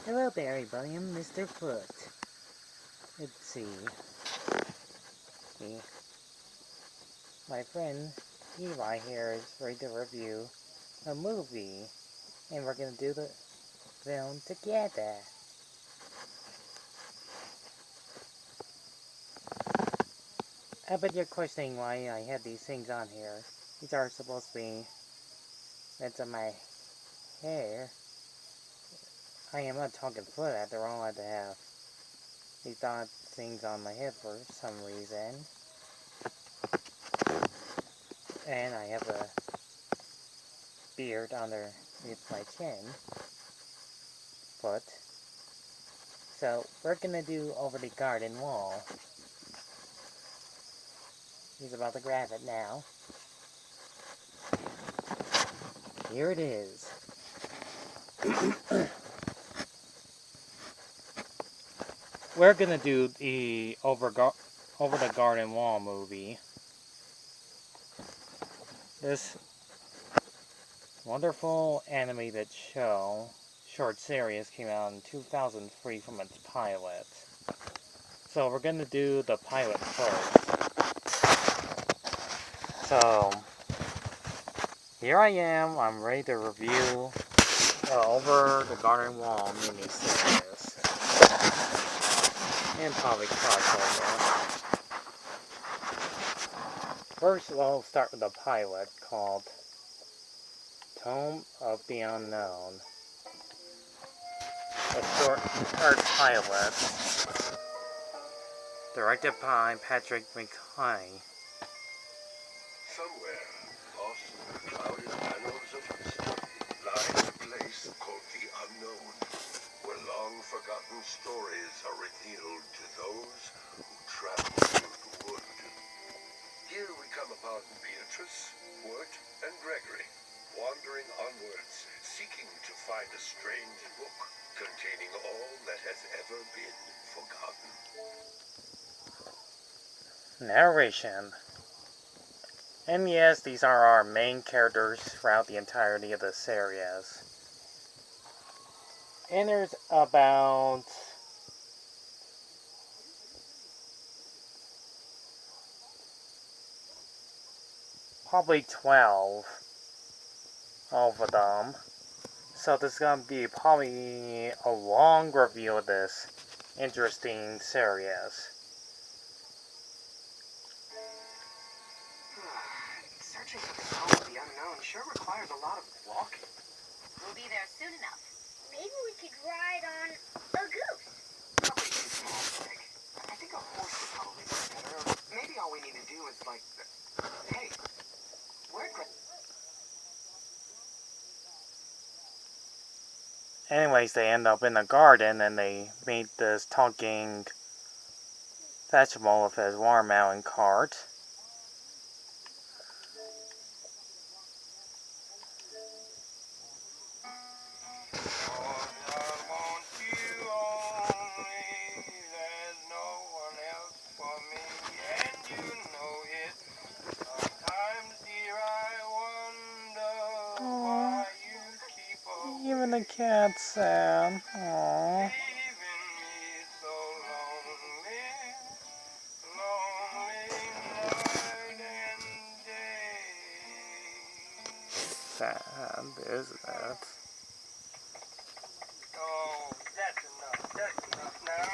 Hello there, everybody. I'm Mr. Foot. Let's see. Okay. My friend Eli here is ready to review a movie, and we're gonna do the film together. I bet you're questioning why I have these things on here. These are supposed to be that's on my hair. I am not talking foot after all. I had to have these odd things on my head for some reason. And I have a beard underneath my chin. Foot. So we're gonna do over the garden wall. He's about to grab it now. Here it is. We're gonna do the over the garden wall movie. This wonderful animated short series came out in 2003 from its pilot. So we're gonna do the pilot first. So here I am. I'm ready to review Over the Garden Wall miniseries. And probably crossover. First, we'll start with the pilot called Tome of the Unknown. A short pilot directed by Patrick McKay. Somewhere, lost in the clouded annals of history, lies a place called the Unknown, where long-forgotten stories are revealed to those who travel through the wood. Here we come upon Beatrice, Wirt, and Gregory, wandering onwards, seeking to find a strange book containing all that has ever been forgotten. Narration. And yes, these are our main characters throughout the entirety of the series. And there's about probably 12 of them. So this is going to be probably a long review of this interesting series. Searching for the Tome of the Unknown sure requires a lot of walking. We'll be there soon enough. Maybe we could ride on a goose. Probably too small to take. I think a horse would probably be better. Or maybe all we need to do is hey, where'd Anyways, they end up in a garden and they meet this talking vegetable with his watermelon cart. Even the cat's sad. Aww. Sad, isn't it? Oh, that's enough now.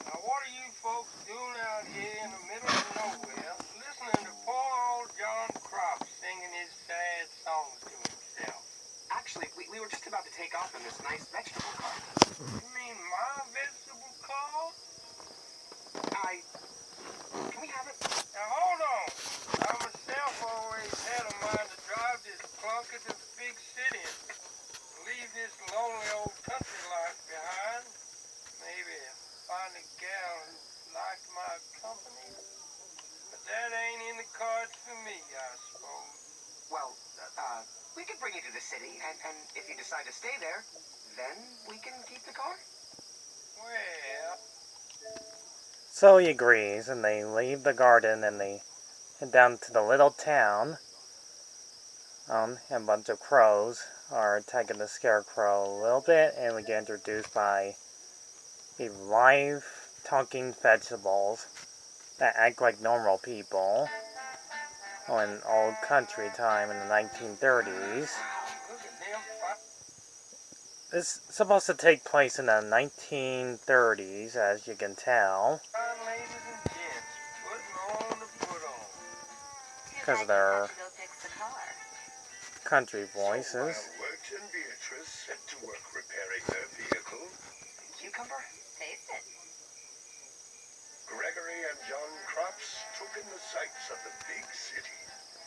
Now what are you folks doing out here in the middle of nowhere, listening to poor old John Crop singing his sad songs to himself? Actually, we were just about to take off in this nice vegetable cart. You mean my vegetable car? Can we have it? Now hold on. I myself always had a mind to drive this clunker to the big city and leave this lonely old country life behind. Maybe find a gal who liked my company. But that ain't in the cards for me, I suppose. Well, we could bring you to the city, and if you decide to stay there, then we can keep the car. Well... So he agrees, and they leave the garden and they head down to the little town. And a bunch of crows are attacking the Scarecrow a little bit, and we get introduced by the live talking vegetables that act like normal people in old country time in the 1930s. This is supposed to take place in the 1930s, as you can tell, because of their country voices. So while Wirt and Beatrice set to work repairing their vehicle, Cucumber? Taste it. Gregory and John Crops took in the sights of the big city.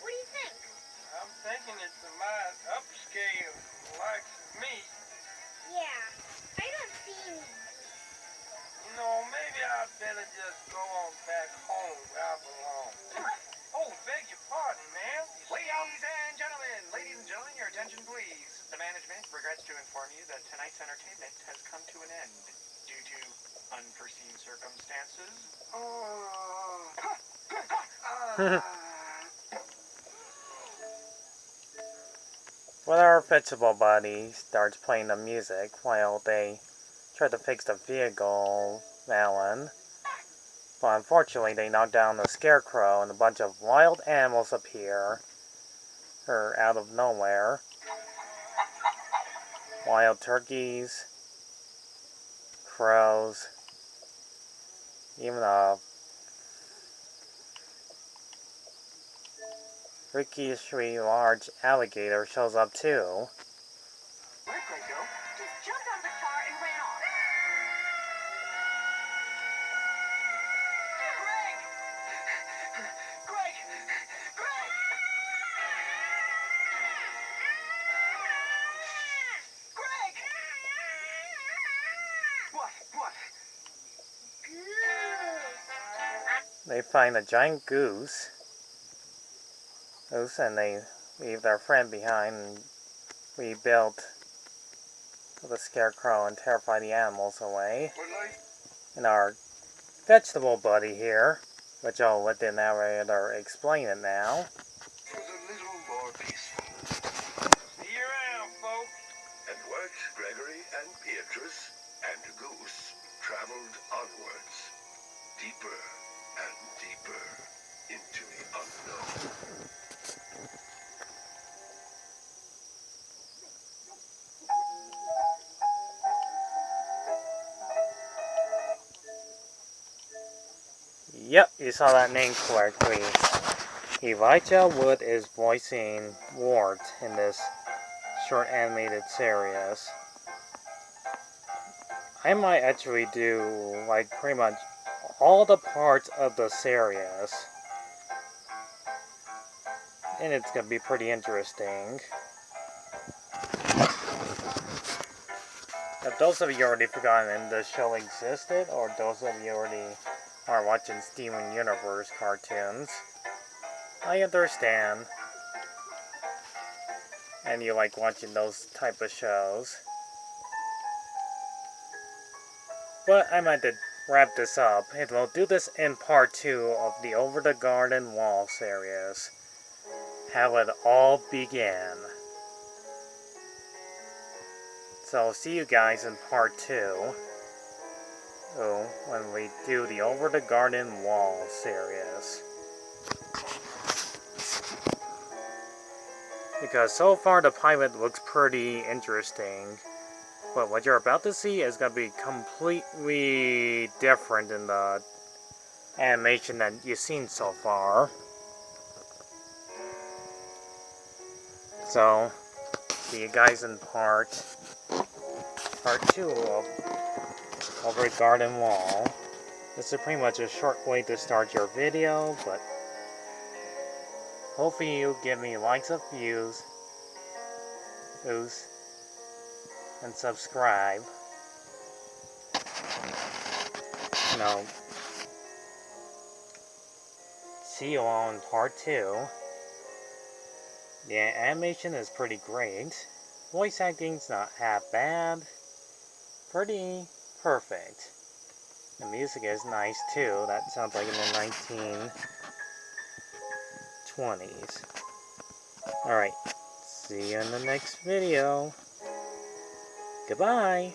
What do you think? I'm thinking it's the mild upscale likes of me. Yeah, I don't see any. You know, maybe I'd better just go on back home where I belong. Oh, beg your pardon, ma'am. Ladies and gentlemen, your attention please. The management regrets to inform you that tonight's entertainment has come to an end due to unforeseen circumstances. Well, our vegetable buddy starts playing the music while they try to fix the vehicle, Alan. But unfortunately, they knock down the Scarecrow and a bunch of wild animals appear, out of nowhere. Wild turkeys, crows, even a freakishly large alligator shows up too. Where'd Greg go? Just jumped out of the car and ran off. Greg! Greg! Greg! Greg! What? Goose. They find a giant goose, and they leave their friend behind and rebuild the Scarecrow and terrify the animals away. And our vegetable buddy here, which I'll let the narrator explain it now. Was a little more peaceful. See you around, folks. And Wirt, Gregory, and Beatrice, and Goose traveled onwards, deeper and deeper into the unknown. Yep, you saw that name correctly. Elijah Wood is voicing Wart in this short animated series. I might actually do like pretty much all the parts of the series, and it's gonna be pretty interesting. If those of you already forgotten this show existed, or those of you already are watching Steven Universe cartoons, I understand. And you like watching those type of shows. But I might wrap this up, and we'll do this in part 2 of the Over the Garden Wall series. How it all began. So see you guys in part 2. When we do the Over the Garden Wall series. Because so far the pilot looks pretty interesting. But what you're about to see is going to be completely different in the animation that you've seen so far. So, see you guys in part 2 of Over the Garden Wall. This is pretty much a short way to start your video, but hopefully you give me likes of views, and subscribe. See you all in part 2. The animation is pretty great. Voice acting's not half bad. Pretty perfect. The music is nice too. That sounds like in the 1920s. Alright. See you in the next video. Goodbye.